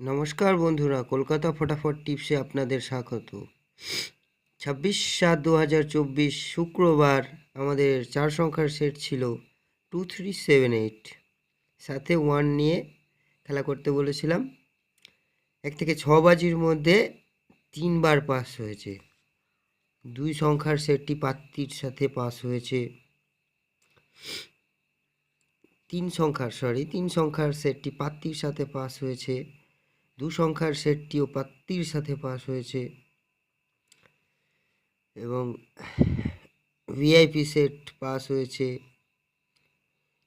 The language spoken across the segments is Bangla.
নমস্কার বন্ধুরা, কলকাতা ফটাফট টিপসে আপনাদের স্বাগত। 26/7/2024 শুক্রবার আমাদের 4 সংখ্যার সেট ছিল 2378, সাথে 1 নিয়ে খেলা করতে বলেছিলাম। 1 থেকে 6 বাজির মধ্যে 3 বার পাস হয়েছে। 2 সংখ্যার সেটটি পাত্তির সাথে পাস হয়েছে। 3 সংখ্যার সেটটি পাত্তির সাথে পাস হয়েছে। 2 সংখ্যার সেটটিও পাত্তির সাথে পাস হয়েছে এবং ভিআইপি সেট পাস হয়েছে,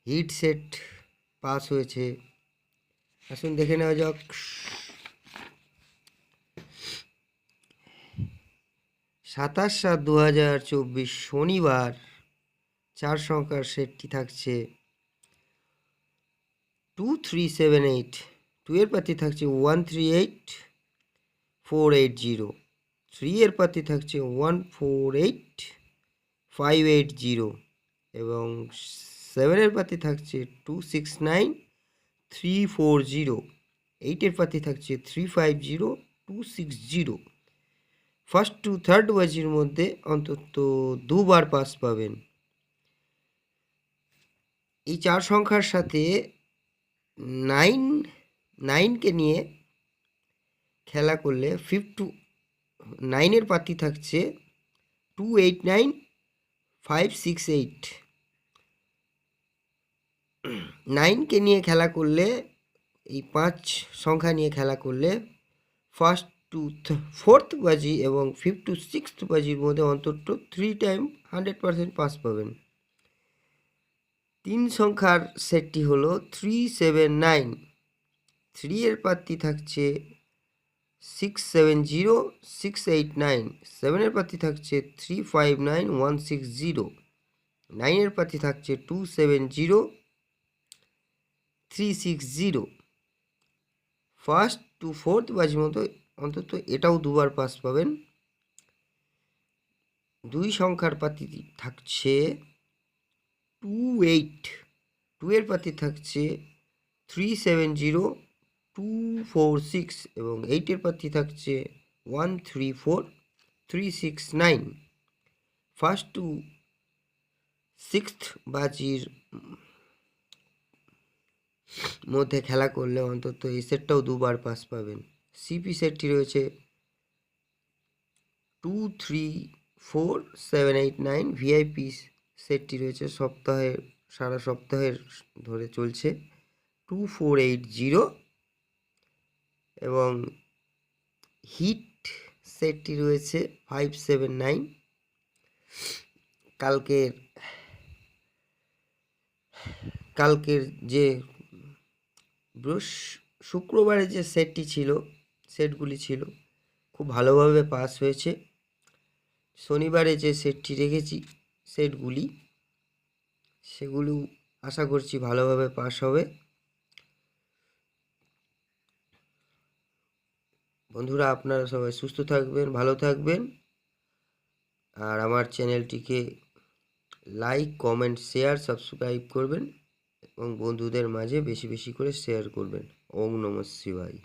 হিট সেট পাস হয়েছে। আসুন দেখে নেওয়া যাক। 27/7/2024 শনিবার 4 সংখ্যার সেটটি থাকছে 2378, 2 এর পাতি থাকছে 138480, 3 এর পাতি থাকছে 148580 এবং 7 এর পাতি থাকছে 269340, 8 এর পাতি থাকছে 350260। ফার্স্ট টু থার্ড বাজির মধ্যে অন্তত 2 বার পাস পাবেন। এই 4 সংখ্যার সাথে 9কে নিয়ে খেলা করলে 9 এর পাতি থাকছে 289568। 9কে নিয়ে খেলা করলে, এই 5 সংখ্যা নিয়ে খেলা করলে ফার্স্ট টু ফোর্থ বাজি এবং ফিফথ টু সিক্সথ বাজির মধ্যে অন্তত 3 টাইম 100% পাস পাবেন। 3 সংখ্যার সেটটি হলো 379, 3 এর পাত্তি থাকছে 670689, 7 এর পাত্তি থাকছে 359160, 9 এর পাত্তি থাকছে 270360। ফার্স্ট টু ফোর্থ বাজির মতো অন্তত এটাও 2 বার পাস পাবেন। 2 সংখ্যার পাতি থাকছে 28, 2 এর পাতি থাকছে 370246 এবং 8 এর পাতি থাকছে 134369। ফার্স্ট টু সিক্সথ বাজির মধ্যে খেলা করলে অন্তত এই সেটটাও 2 বার পাস পাবেন। সিপি সেটটি রয়েছে 234789, ভিআইপি সেটটি রয়েছে সারা সপ্তাহের ধরে চলছে 2480 এবং হিট সেটটি রয়েছে 579। কালকের যে শুক্রবারে যে সেটগুলি ছিল খুব ভালোভাবে পাস হয়েছে। শনিবারে যে সেটটি রেখেছি সেগুলো আশা করছি ভালোভাবে পাস হবে। বন্ধুরা, আপনারা সবাই সুস্থ থাকবেন, ভালো থাকবেন, আর আমার চ্যানেলটিকে লাইক, কমেন্ট, শেয়ার, সাবস্ক্রাইব করবেন এবং বন্ধুদের মাঝে বেশি বেশি করে শেয়ার করবেন। ওম নমঃ শিবায়।